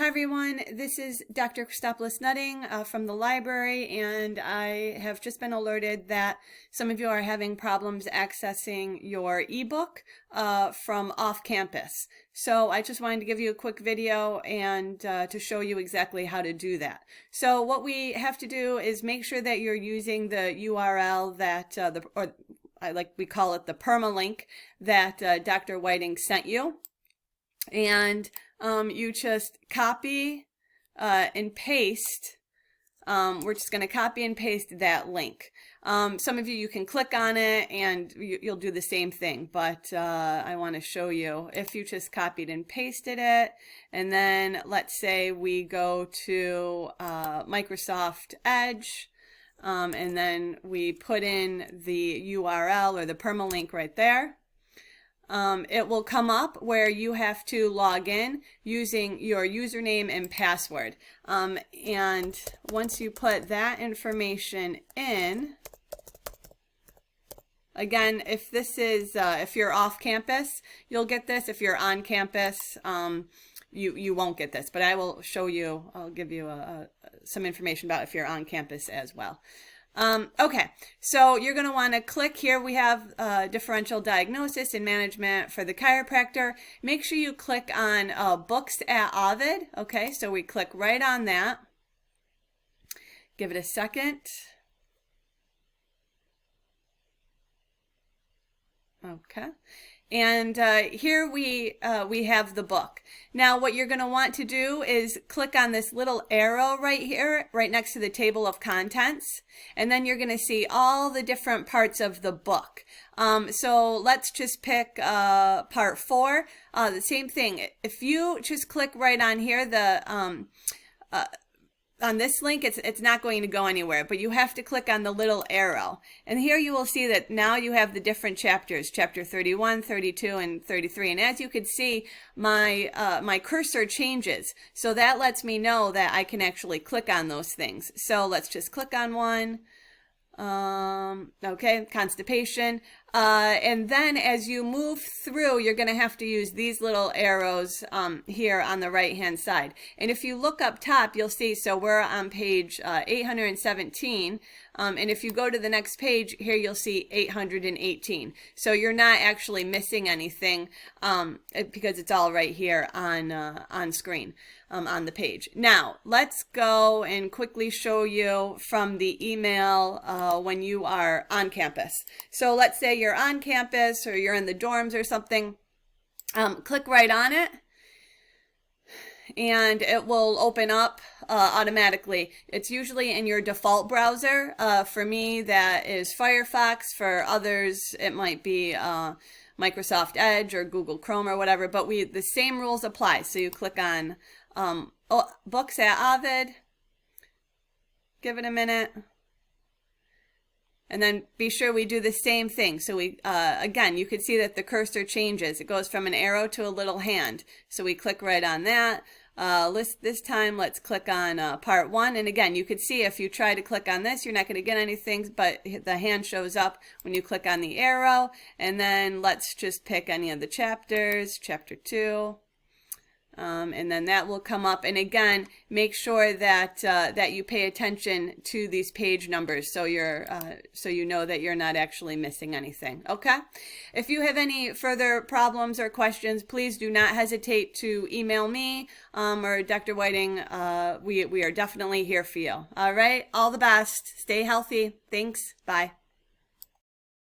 everyone, this is Dr. Christopoulos Nutting from the library, and I have just been alerted that some of you are having problems accessing your ebook from off campus. So I just wanted to give you a quick video and to show you exactly how to do that. So what we have to do is make sure that you're using the URL that we call it the permalink that Dr. Whiting sent you. And you just copy and paste. We're just going to copy and paste that link. Some of you can click on it and you'll do the same thing, but I want to show you if you just copied and pasted it, and then let's say we go to Microsoft Edge, and then we put in the URL or the permalink right there. It will come up where you have to log in using your username and password. And once you put that information in, again, if this is, if you're off campus, you'll get this. If you're on campus, you won't get this, but I will show you, I'll give you some information about if you're on campus as well. Okay, so you're going to want to click here. We have differential diagnosis and management for the chiropractor. Make sure you click on books at Ovid. Okay, so we click right on that. Give it a second. Okay. And here we have the book. Now what you're going to want to do is click on this little arrow right here, right next to the table of contents, and then you're going to see all the different parts of the book. So let's just pick part 4. The same thing. If you just click right on here, on this link, it's not going to go anywhere, but you have to click on the little arrow. And here you will see that now you have the different chapters, chapter 31, 32, and 33. And as you can see, my cursor changes. So that lets me know that I can actually click on those things. So let's just click on one. Okay, constipation. And then as you move through, you're going to have to use these little arrows here on the right hand side. And if you look up top, you'll see, so we're on page 817. And if you go to the next page, here you'll see 818. So you're not actually missing anything because it's all right here on screen. On the page. Now, let's go and quickly show you from the email when you are on campus. So let's say you're on campus or you're in the dorms or something. Click right on it and it will open up automatically. It's usually in your default browser. For me, that is Firefox. For others, it might be Microsoft Edge or Google Chrome or whatever, but the same rules apply. So you click on books at Ovid, give it a minute, and then be sure we do the same thing. So we, again, you can see that the cursor changes. It goes from an arrow to a little hand. So we click right on that. This time, let's click on part 1. And again, you could see if you try to click on this, you're not going to get anything, but the hand shows up when you click on the arrow. And then let's just pick any of the chapters, chapter 2. And then that will come up. And again, make sure that that you pay attention to these page numbers so you know that you're not actually missing anything. Okay? If you have any further problems or questions, please do not hesitate to email me or Dr. Whiting. We are definitely here for you. All right? All the best. Stay healthy. Thanks. Bye.